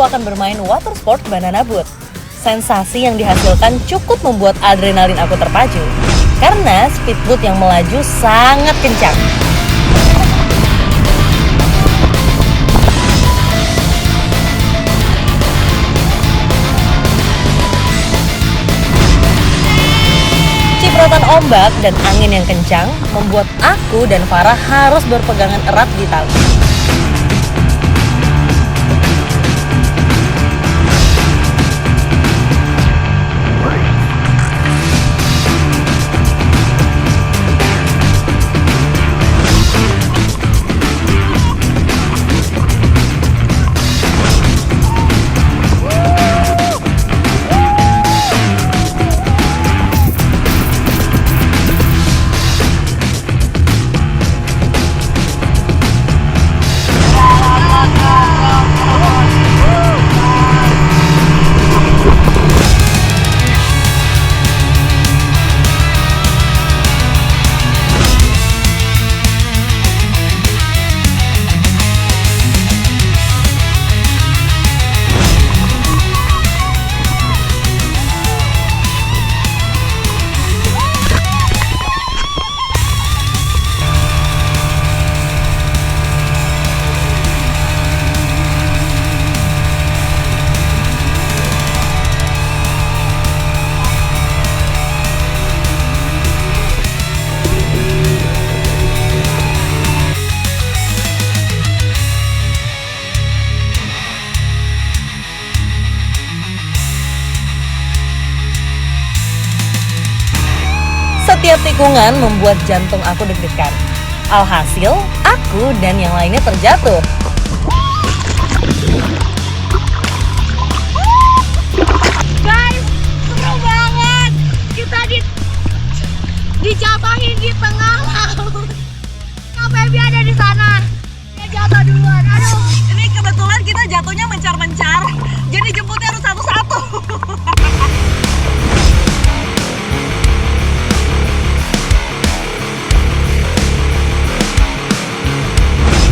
aku akan bermain water sport banana boat. Sensasi yang dihasilkan cukup membuat adrenalin aku terpacu, karena speedboat yang melaju sangat kencang. Cipratan ombak dan angin yang kencang membuat aku dan Farah harus berpegangan erat di tali. Setiap tikungan membuat jantung aku deg-degan. Alhasil, aku dan yang lainnya terjatuh. Guys, seru banget. Kita dijatuhin di tengah laut. Kak Feby ada di sana. Dia jatuh duluan. Aduh. Ini kebetulan kita jatuhnya mencar-mencar. Jadi jemputnya harus satu-satu.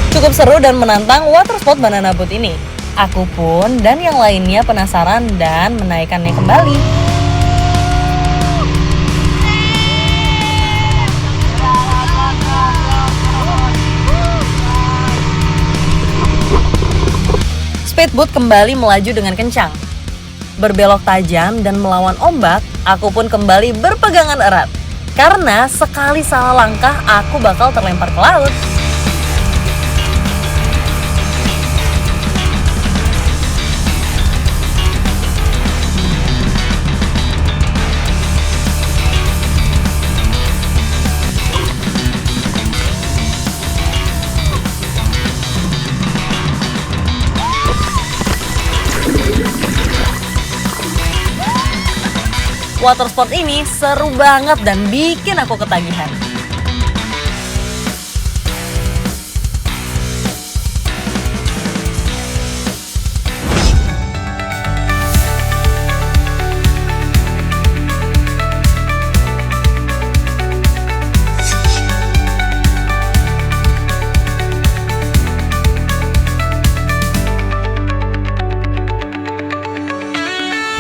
Cukup seru dan menantang water sport banana boat ini. Aku pun dan yang lainnya penasaran dan menaikkannya kembali. Speedboat kembali melaju dengan kencang. Berbelok tajam dan melawan ombak, aku pun kembali berpegangan erat. Karena sekali salah langkah, aku bakal terlempar ke laut. Water sport ini seru banget dan bikin aku ketagihan.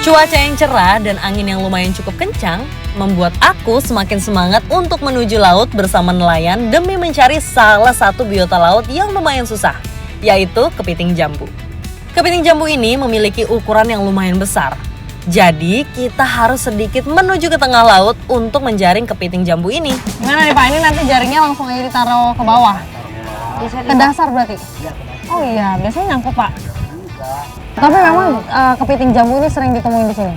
Cuaca yang cerah dan angin yang lumayan cukup kencang membuat aku semakin semangat untuk menuju laut bersama nelayan demi mencari salah satu biota laut yang lumayan susah, yaitu kepiting jambu. Kepiting jambu ini memiliki ukuran yang lumayan besar. Jadi kita harus sedikit menuju ke tengah laut untuk menjaring kepiting jambu ini. Gimana nih Pak? Ini nanti jaringnya langsung aja ditaruh ke bawah? Ke dasar berarti? Oh iya, biasanya nyangkut Pak. Tapi memang kepiting jambu ini sering ditemuin di sini.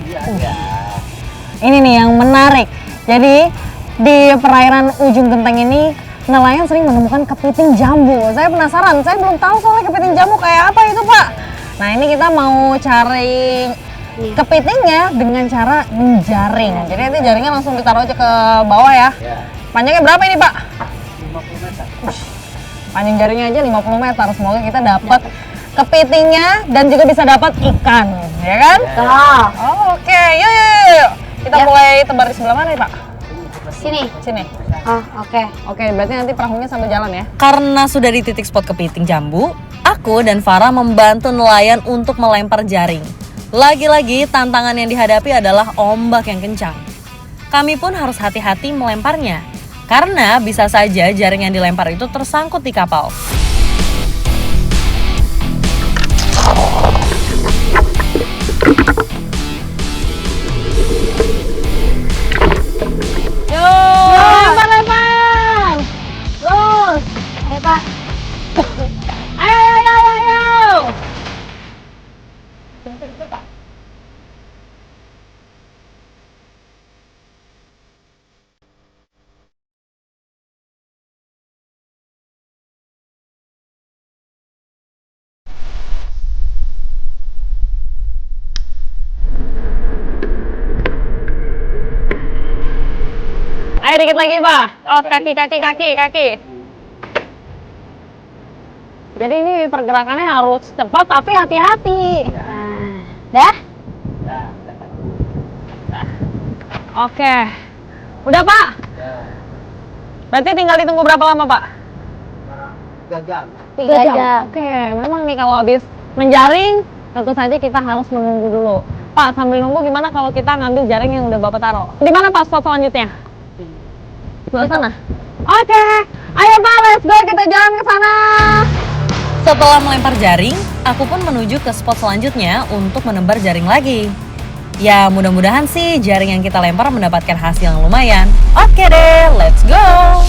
Ini nih yang menarik. Jadi di perairan ujung genteng ini nelayan sering menemukan kepiting jambu. Saya penasaran, saya belum tahu soalnya kepiting jambu kayak apa itu Pak. Nah ini kita mau cari kepitingnya dengan cara menjaring. Jadi nanti jaringnya langsung ditaruh aja ke bawah ya. Panjangnya berapa ini Pak? 50 meter. Panjang jaringnya aja 50 meter. Semoga kita dapat kepitingnya dan juga bisa dapat ikan, ya kan? Ah. Oh, oke, yuk. Kita mulai tebar di sebelah mana nih Pak? Sini. Oh, oke. Oke, berarti nanti perahunya sambil jalan ya? Karena sudah di titik spot kepiting jambu, aku dan Farah membantu nelayan untuk melempar jaring. Lagi-lagi tantangan yang dihadapi adalah ombak yang kencang. Kami pun harus hati-hati melemparnya, karena bisa saja jaring yang dilempar itu tersangkut di kapal. Lempar! Terus! Ayo, Pak. Ayo! Ayo dikit lagi, Pak. Oh, kaki. Jadi ini pergerakannya harus cepat tapi hati-hati. Dah? Oke. Udah, Pak? Berarti tinggal ditunggu berapa lama, Pak? 3 jam. Oke, memang nih kalau habis menjaring, tentu saja kita harus menunggu dulu. Pak, sambil nunggu gimana kalau kita ngambil jaring yang udah Bapak taruh? Di mana Pak spot selanjutnya? Sebelah sana. Oke, ayo Pak, let's go, kita jalan ke sana. Setelah melempar jaring, aku pun menuju ke spot selanjutnya untuk menebar jaring lagi. Ya, mudah-mudahan sih jaring yang kita lempar mendapatkan hasil yang lumayan. Oke deh, let's go!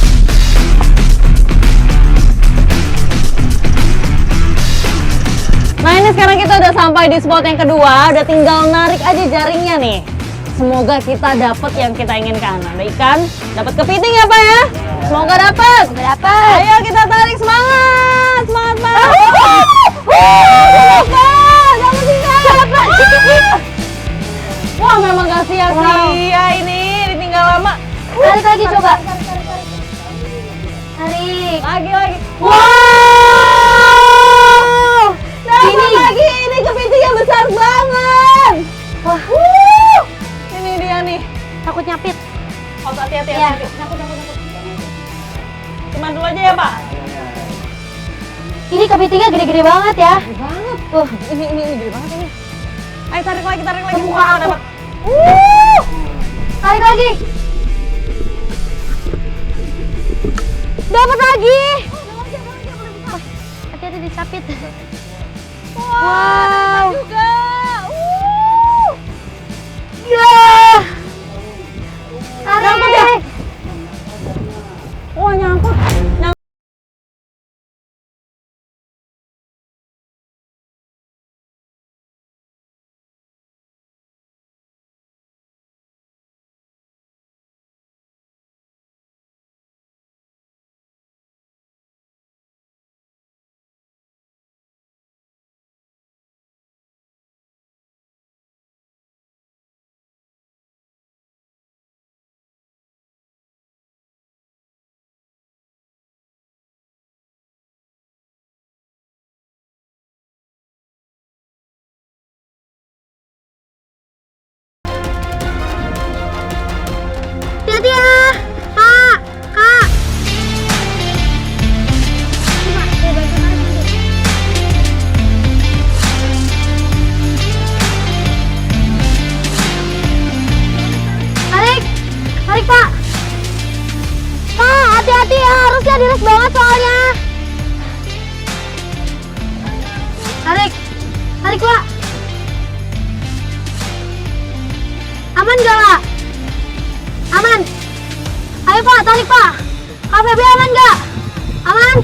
Nah ini sekarang kita udah sampai di spot yang kedua, udah tinggal narik aja jaringnya nih. Semoga kita dapat yang kita inginkan. Ada ikan, dapat kepiting ya Pak ya? Semoga dapat. Ayo kita tarik, semangat, semangat Pak. Dapat ikan. Wah memang gak sia-sia ini ditinggal lama. Tarik lagi coba. Tarik. Lagi. Wow! Dapat lagi, ini kepitingnya besar banget. Wah, Ini dia nih. takut nyapit. Oh, hati-hati. Iya. Nyangkut. Cuma dulu aja ya, Pak. Ini kepitingnya gede-gede banget ya. Gede banget. Ini gede banget ini. Ayo tarik lagi. Semua aku. Dapat. Tarik lagi. Dapat lagi. Hati-hati dicapit. Wow. Juga. Nyangkut ya? Wah, nyangkut. Hati-hati ya, Pak, Kak. Tarik Pak. Pak, hati-hati ya, harusnya diris banget soalnya. Tarik Pak. Aman gak Pak? Aman. Ayo Pak, tarik Pak. KPB aman gak? Aman?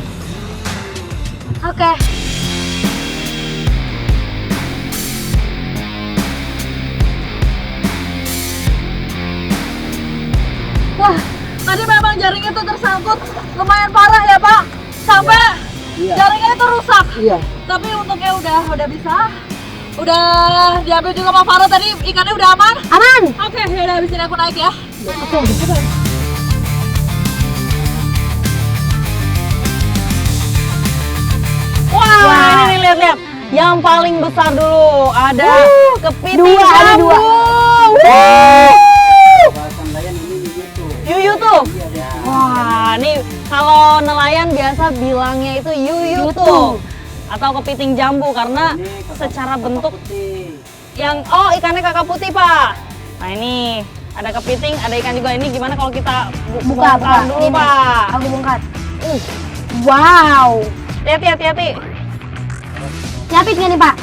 Oke. Wah, tadi memang jaringnya itu tersangkut lumayan parah ya Pak. Sampai jaringnya itu rusak. Iya. Tapi untungnya udah bisa. Udah diambil juga Pak Farah tadi, ikannya udah aman. Aman. Oke, yaudah habis ini aku naik ya. Wah, ini lihat. Yang paling besar dulu ada kepiting Dua, ada jambu. dua. Wuh. Bahasa nelayan ini gitu. Yuyu tuh. Wah, nih kalau nelayan biasa bilangnya itu yuyu tuh atau kepiting jambu karena secara bentuk yang ikannya kakak putih Pak. Nah ini ada kepiting, ada ikan juga. Ini gimana kalau kita Buka dulu ini, Pak? Aku bongkar. Wow. Hati-hati. Nyapit nggak nih Pak?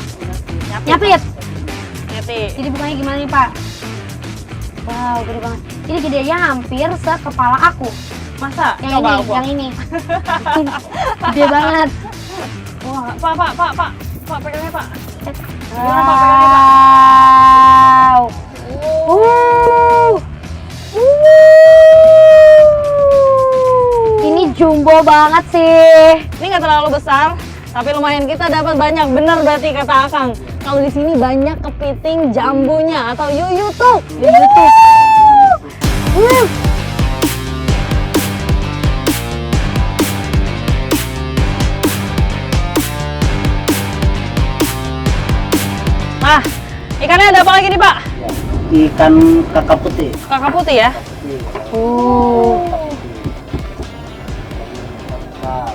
Nyapit. Hati. Jadi bukanya gimana nih Pak? Wow, gede banget. Ini gedenya hampir sekepala aku. Masa? Yang Coba ini, aku. yang ini. Gede banget. Wah, Pak, pegangnya Pak. Wow. Ini jumbo banget sih. Ini nggak terlalu besar, tapi lumayan kita dapat banyak. Bener berarti kata Akang. Kalau di sini banyak kepiting jambunya atau yuyu tuh. Nah, ikannya ada apa lagi nih Pak? Ikan kakap putih. Kakak putih ya?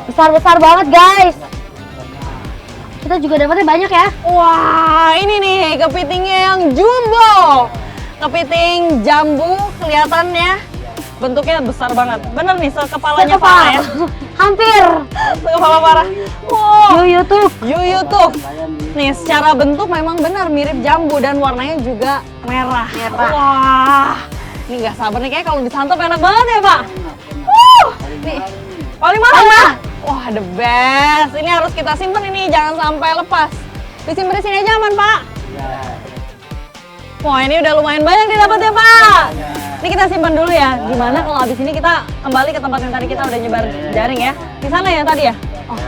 Besar-besar banget guys. Kita juga dapatnya banyak ya. Wah, ini nih kepitingnya yang jumbo. Kepiting jambu kelihatannya bentuknya besar banget. Bener nih, sekepalanya Pak ya? Hampir. Sekepala parah. Wow. Yuyu tuh. Yuyu tuh. Nih, secara bentuk memang benar mirip jambu dan warnanya juga merah. Wah. Ini nggak sabar nih, kayak kalau disantap enak banget ya, Pak. Nih, paling mahal ya? Wah, the best. Ini harus kita simpan ini, jangan sampai lepas. Disimpan di sini aja aman, Pak. Wah, ini udah lumayan banyak didapat ya, Pak. Ini kita simpan dulu ya. Gimana kalau habis ini kita kembali ke tempat yang tadi kita udah nyebar jaring ya? Di sana ya tadi ya? Oh,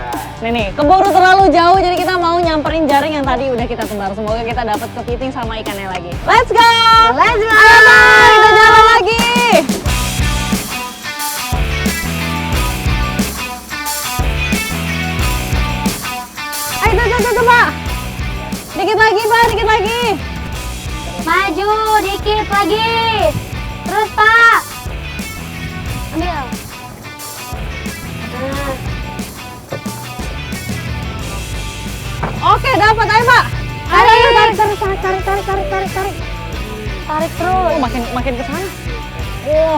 nih, keburu terlalu jauh jadi kita mau nyamperin jaring yang tadi udah kita sebar. Semoga kita dapat kepiting sama ikannya lagi. Let's go! Let's go! Ayo, kita jalan lagi! Ayo, tuh, Pak! Dikit lagi, Pak, dikit lagi! Maju dikit lagi. Terus Pak. Ambil. Oke, dapat, ayo Pak! Ayo, tarik. Tarik terus. Oh, makin ke sana.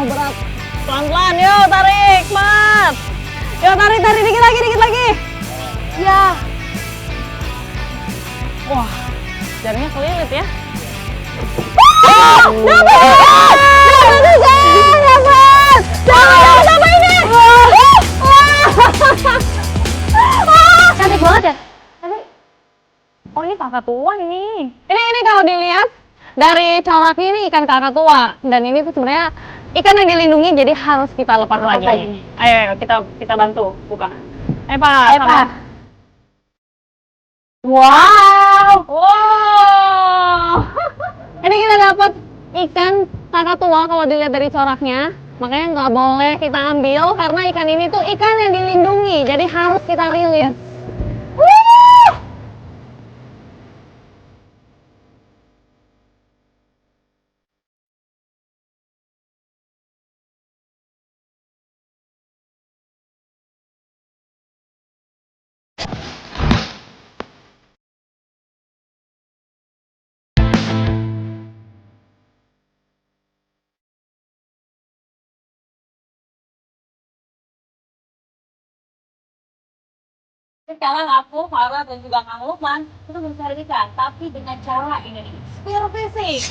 Berat. Pelan-pelan, yuk tarik, Mat. Yuk tarik, dikit lagi. Ya. Wah, jaringnya kelilit ya. Cantik banget ya. Oh, ini kakak tua ini. Ini kalau dilihat dari coraknya ini ikan kakak tua dan ini tuh sebenarnya ikan yang dilindungi jadi harus kita lepas lagi. Ayo, kita bantu buka. Pak. Wow. Ini kita dapat ikan kakak tua kalau dilihat dari coraknya. Makanya nggak boleh kita ambil karena ikan ini tuh ikan yang dilindungi. Jadi harus kita rilis. Sekarang aku, Farah, dan juga Kang Lukman itu mencari ikan, tapi dengan cara ini nih, spear fishing.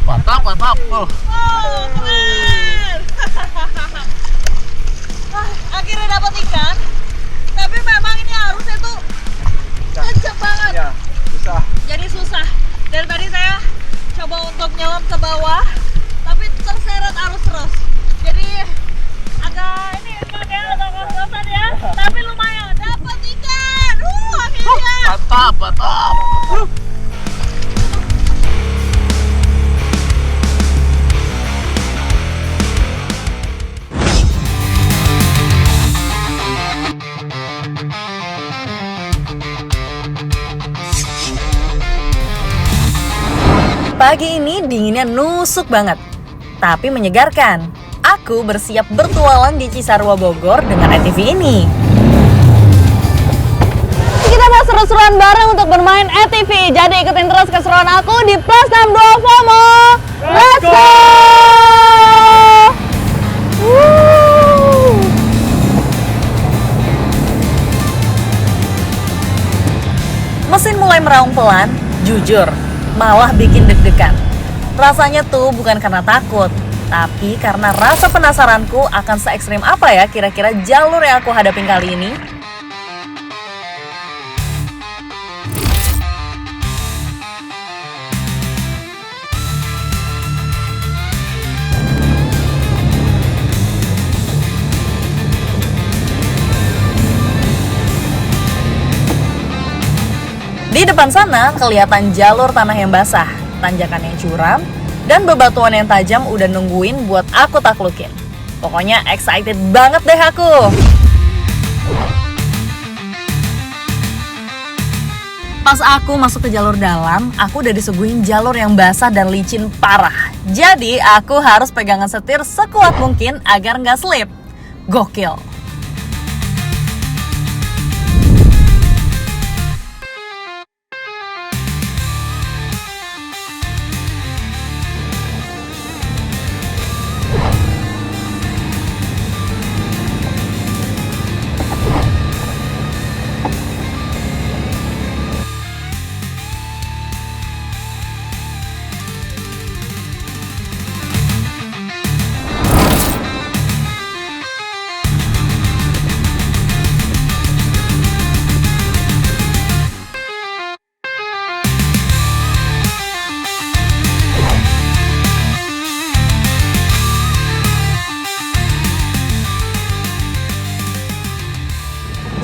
Mantap, mantap. Oh, keren. Akhirnya dapat ikan. Tapi memang ini arusnya tuh kenceng banget. Ya, susah. Jadi susah. Dari tadi saya coba untuk nyelam ke bawah, tapi terseret arus terus. Jadi agak ini emang ya, agak kos-kosan ya. Tapi lumayan, dapat ikan. Akhirnya. Mantap, mantap. Pagi ini dinginnya nusuk banget, tapi menyegarkan. Aku bersiap bertualang di Cisarua Bogor dengan ATV ini. Kita mau seru-seruan bareng untuk bermain ATV. Jadi ikutin terus keseruan aku di Plus 62 FOMO. Let's go! Woo! Mesin mulai meraung pelan, jujur, malah bikin deg-degan. Rasanya tuh bukan karena takut, tapi karena rasa penasaranku akan se-ekstrim apa ya kira-kira jalur yang aku hadapin kali ini. Di depan sana kelihatan jalur tanah yang basah, tanjakan yang curam, dan bebatuan yang tajam udah nungguin buat aku taklukin. Pokoknya excited banget deh aku. Pas aku masuk ke jalur dalam, aku udah disuguhin jalur yang basah dan licin parah. Jadi aku harus pegangan setir sekuat mungkin agar nggak slip. Gokil.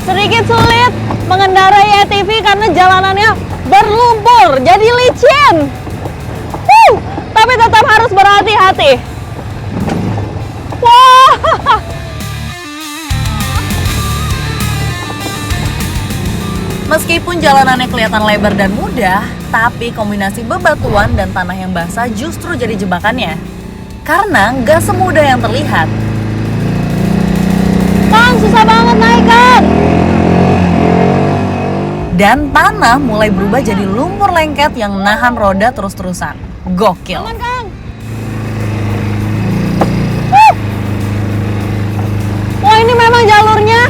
Sedikit sulit mengendarai ATV karena jalanannya berlumpur, jadi licin. Tapi tetap harus berhati-hati. Wah. Meskipun jalanannya kelihatan lebar dan mudah, tapi kombinasi bebatuan dan tanah yang basah justru jadi jebakannya. Karena nggak semudah yang terlihat. Kang, susah banget naik, Kang. Dan tanah mulai berubah jadi lumpur lengket yang nahan roda terus-terusan. Gokil. Aman, Kang. Wah, ini memang jalurnya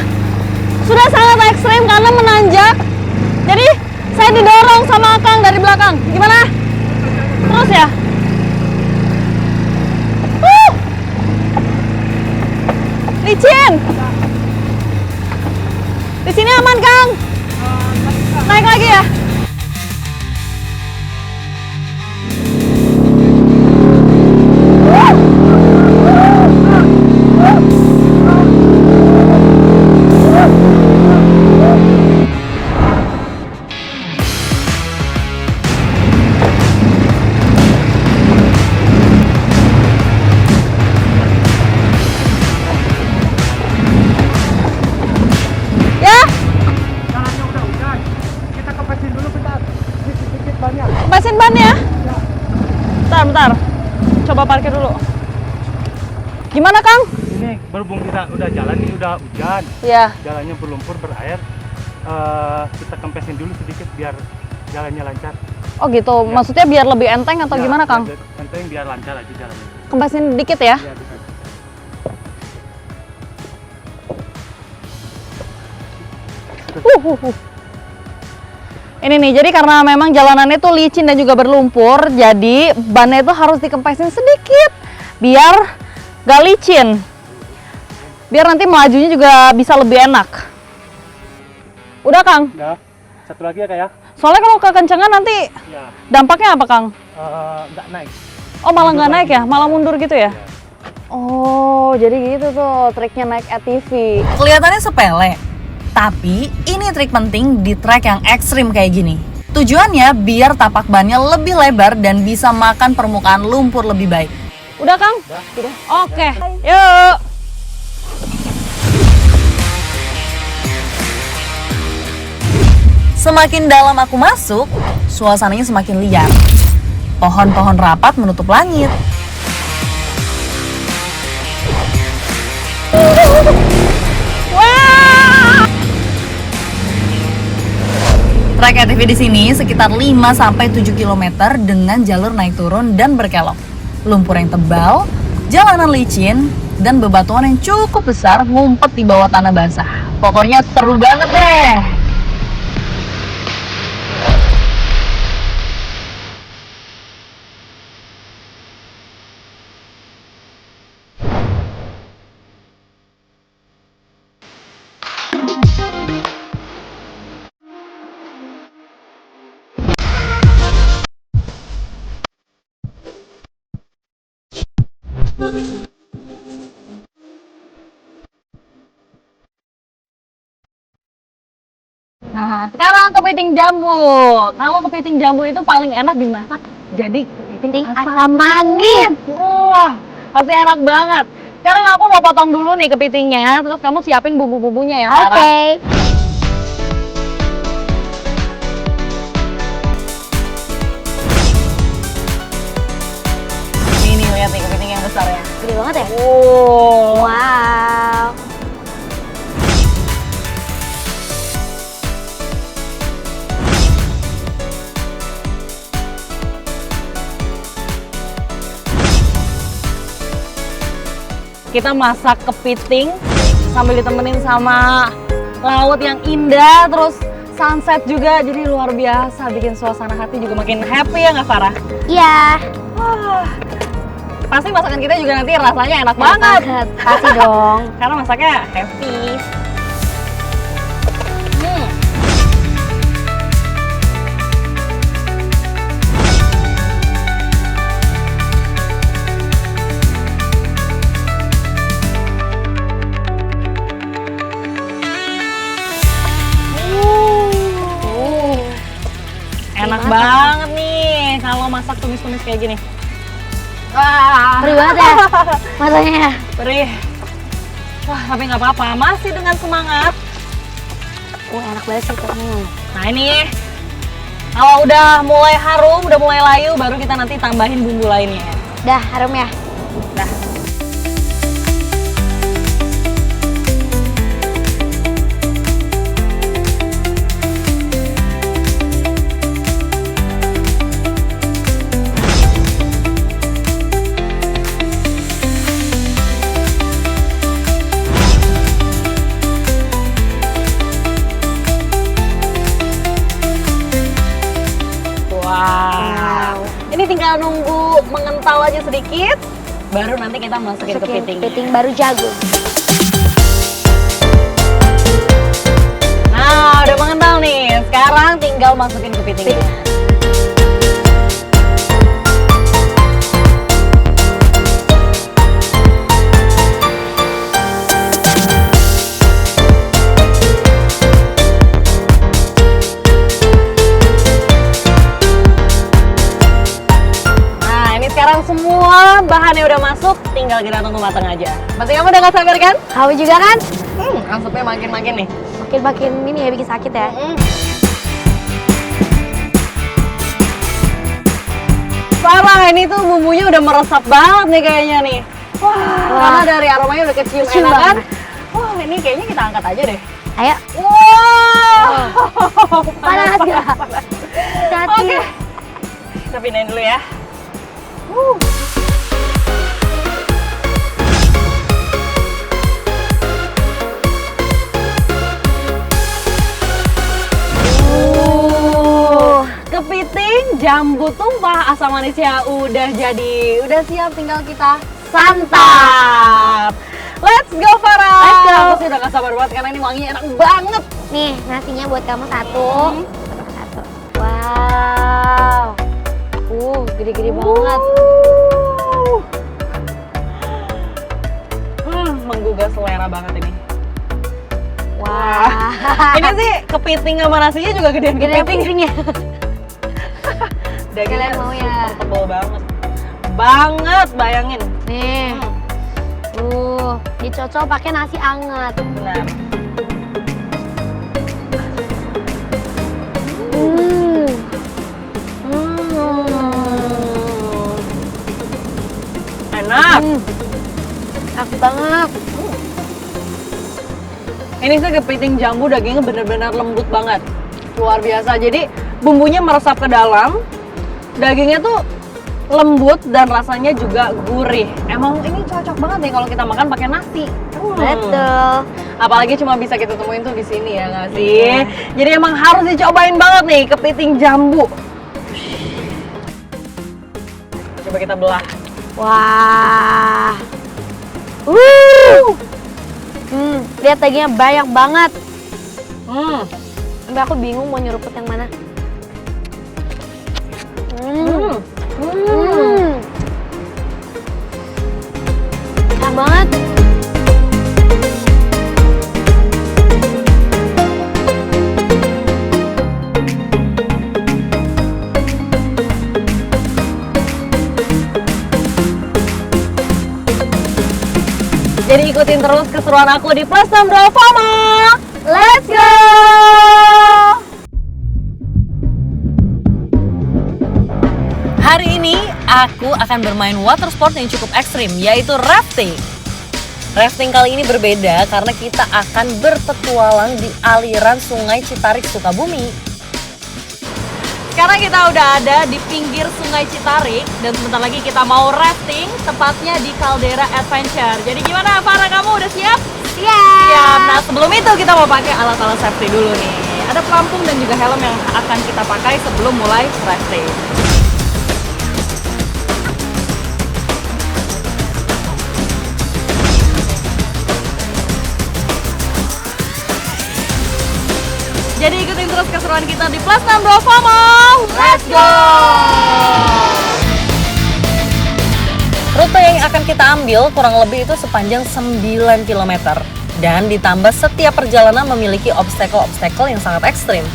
sudah sangat ekstrim karena menanjak. Jadi, saya didorong sama Kang dari belakang. Gimana? Terus ya? Licin. Di sini aman, Kang. Naik lagi ya. Kepasin ban ya? Bentar. Coba parkir dulu. Gimana, Kang? Ini berhubung kita udah jalan nih, udah hujan. Iya. Jalannya berlumpur, berair. Kita kempesin dulu sedikit biar jalannya lancar. Oh gitu. Ya. Maksudnya biar lebih enteng atau gimana, Kang? Enteng biar lancar aja jalannya. Kempasin dikit ya? Iya, bisa. Ini nih, jadi karena memang jalanannya tuh licin dan juga berlumpur, jadi bannya itu harus dikempesin sedikit biar gak licin. Biar nanti melajunya juga bisa lebih enak. Udah, Kang? Udah. Satu lagi ya Kak ya? Soalnya kalau kekencengan nanti Ya. dampaknya apa, Kang? Nggak naik. Oh, malah nggak naik ya? Malah mundur gitu ya? Oh, jadi gitu tuh triknya naik ATV. Kelihatannya sepele, tapi ini trik penting di trek yang ekstrim kayak gini. Tujuannya biar tapak bannya lebih lebar dan bisa makan permukaan lumpur lebih baik. Udah, Kang? Udah. Oke, yuk. Semakin dalam aku masuk, suasananya semakin liar. Pohon-pohon rapat menutup langit. Trek ATV di sini sekitar 5-7 km dengan jalur naik turun dan berkelok. Lumpur yang tebal, jalanan licin, dan bebatuan yang cukup besar ngumpet di bawah tanah basah. Pokoknya seru banget deh. Nah, sekarang kepiting jambu. Kalau kepiting jambu itu paling enak dimasak jadi kepiting asam manis. Wah, pasti enak banget. Sekarang aku mau potong dulu nih kepitingnya, terus kamu siapin bumbu-bumbunya ya. Oke. Ini lihat nih kepiting yang besar ya. Gede banget ya? Wow. Wow. Kita masak kepiting sambil ditemenin sama laut yang indah, terus sunset juga, jadi luar biasa, bikin suasana hati juga makin happy ya nggak Farah? Iya. Wah, pasti masakan kita juga nanti rasanya enak banget. Pasti dong. Karena masaknya happy. Enak banget nih kalau masak tumis-tumis kayak gini. Wah, Perih banget ya matanya. perih. Wah, tapi nggak apa-apa, masih dengan semangat. Wah, enak banget sih tuh. Nah ini, kalau udah mulai harum, udah mulai layu, baru kita nanti tambahin bumbu lainnya. Dah, harum ya? Dah. Wow. Ini tinggal nunggu mengental aja sedikit, baru nanti kita masukin kepiting. Kepiting baru jagung. Nah, udah mengental nih. Sekarang tinggal masukin kepitingnya. Sekarang semua bahannya udah masuk, tinggal kita tunggu matang aja. Pasti kamu udah gak sabar kan? Kamu juga kan? Asapnya makin-makin nih. Makin-makin ini ya bikin sakit ya. Parah, ini tuh bumbunya udah meresap banget nih kayaknya nih. Wah, karena dari aromanya udah kecium Kecium enak kan? banget. Wah, ini kayaknya kita angkat aja deh. Ayo. Wow, Panas ya? Hati. Oke, kita pindahin dulu ya. kepiting jambu tumpah asam manisnya udah jadi. Udah siap, tinggal kita santap. Let's go, Farah. Let's go. Aku sih udah gak sabar banget karena ini wanginya enak banget. Nih, nasinya buat kamu satu. Satu. Wow. Gede-gede banget. Menggugah selera banget ini. Wah. Ini sih kepiting sama nasinya juga gedean Gede kepiting. pitingnya. Dagingnya Kalian mau ya? super tebal banget. Banget, bayangin. Nih. Dicocol pakai nasi anget. Benar. Enak. Enak banget. Ini sih kepiting jambu dagingnya benar-benar lembut banget. Luar biasa. Jadi bumbunya meresap ke dalam. Dagingnya tuh lembut dan rasanya juga gurih. Emang ini cocok banget nih kalau kita makan pakai nasi. Betul. Apalagi cuma bisa kita temuin tuh di sini ya nggak sih? Jadi emang harus dicobain banget nih kepiting jambu. Coba kita belah. Wah. Lihat dagingnya banyak banget. Sampai aku bingung mau nyeruput yang mana. Enak banget. Jadi ikutin terus keseruan aku di Plus 62 FOMO. Let's go. Hari ini aku akan bermain water sport yang cukup ekstrim, yaitu rafting. Rafting kali ini berbeda karena kita akan berpetualang di aliran Sungai Citarik, Sukabumi. Sekarang kita udah ada di pinggir Sungai Citarik dan sebentar lagi kita mau rafting, tepatnya di Caldera Adventure. Jadi gimana, Farah, kamu udah siap? Siap. Nah, sebelum itu kita mau pakai alat-alat safety dulu nih. Ada pelampung dan juga helm yang akan kita pakai sebelum mulai rafting. Jadi ikutin terus keseruan kita di Plus 62 FOMO. Let's go! Rute yang akan kita ambil kurang lebih itu sepanjang 9 km. Dan ditambah setiap perjalanan memiliki obstacle-obstacle yang sangat ekstrim.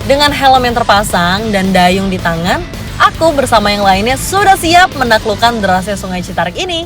Dengan helm yang terpasang dan dayung di tangan, aku bersama yang lainnya sudah siap menaklukkan derasnya Sungai Citarik ini.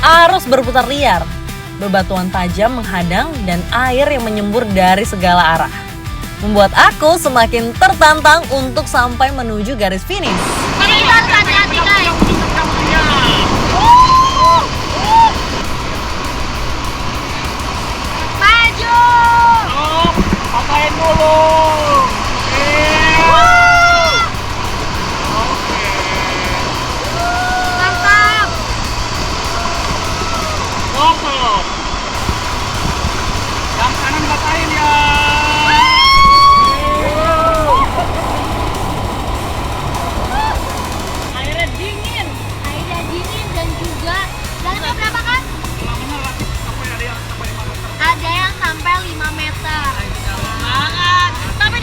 Arus berputar liar, bebatuan tajam menghadang dan air yang menyembur dari segala arah. Membuat aku semakin tertantang untuk sampai menuju garis finish. Hati-hati, guys. Maju. Papain dulu. Mantap. Stop. Yang kanan batain ya. Airnya dingin dan juga dalamnya berapa kan? Ada yang sampai 5 meter. Banget. Tapi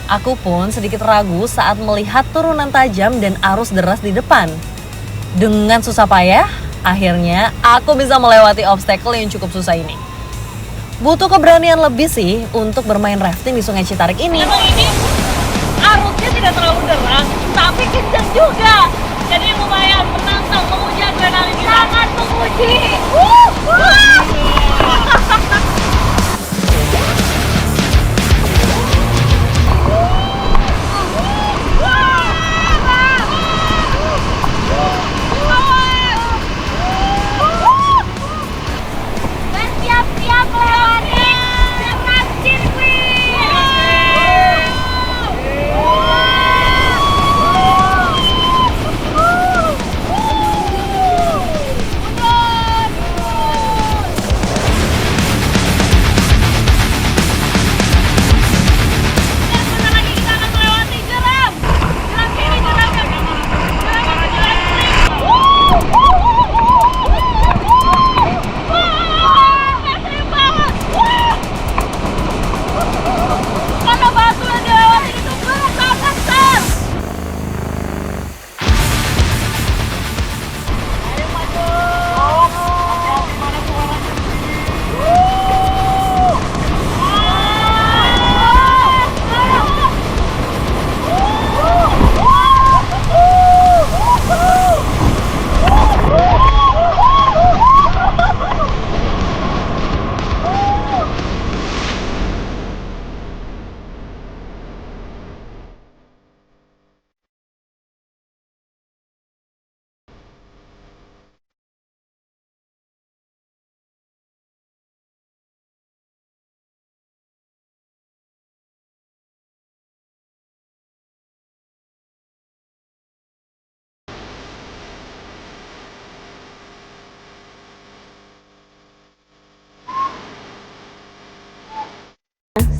Aku pun sedikit ragu saat melihat turunan tajam dan arus deras di depan. Dengan susah payah, akhirnya aku bisa melewati obstacle yang cukup susah ini. Butuh keberanian lebih sih untuk bermain rafting di Sungai Citarik ini. Emang ini arusnya tidak terlalu deras, tapi kencang juga. Jadi lumayan menantang, menguji adrenalin. Sangat menguji. Dan siap-siap melewati dengan sirkuit. Sebentar lagi kita akan melewati jeram. Jeram ini, jeram yang karena batu yang dilewati itu sangat besar. Ayo maju. Hati-hati mana suaranya.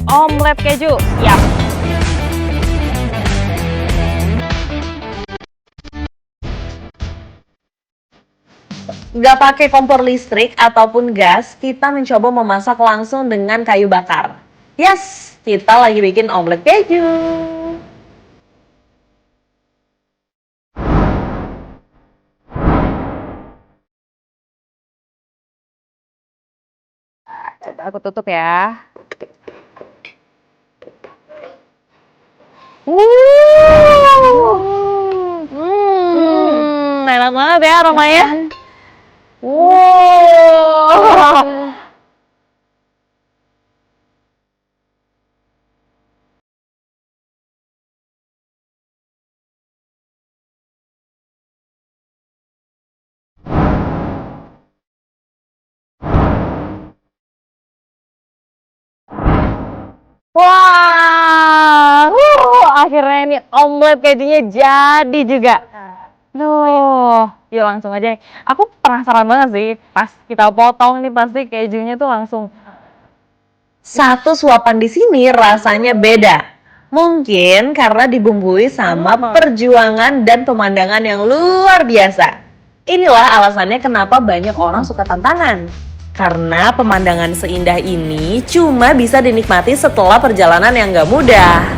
Omelet keju, siap. Gak pakai kompor listrik ataupun gas, kita mencoba memasak langsung dengan kayu bakar. Yes, kita lagi bikin omelet keju. Coba aku tutup ya. Enak banget ya aromanya. Wah, akhirnya ini omelet kejunya jadi juga. Duh, yuk langsung aja. Aku penasaran banget sih, pas kita potong nih pasti kejunya tuh langsung. Satu suapan di sini rasanya beda. Mungkin karena dibumbui sama perjuangan dan pemandangan yang luar biasa. Inilah alasannya kenapa banyak orang suka tantangan. Karena pemandangan seindah ini cuma bisa dinikmati setelah perjalanan yang gak mudah.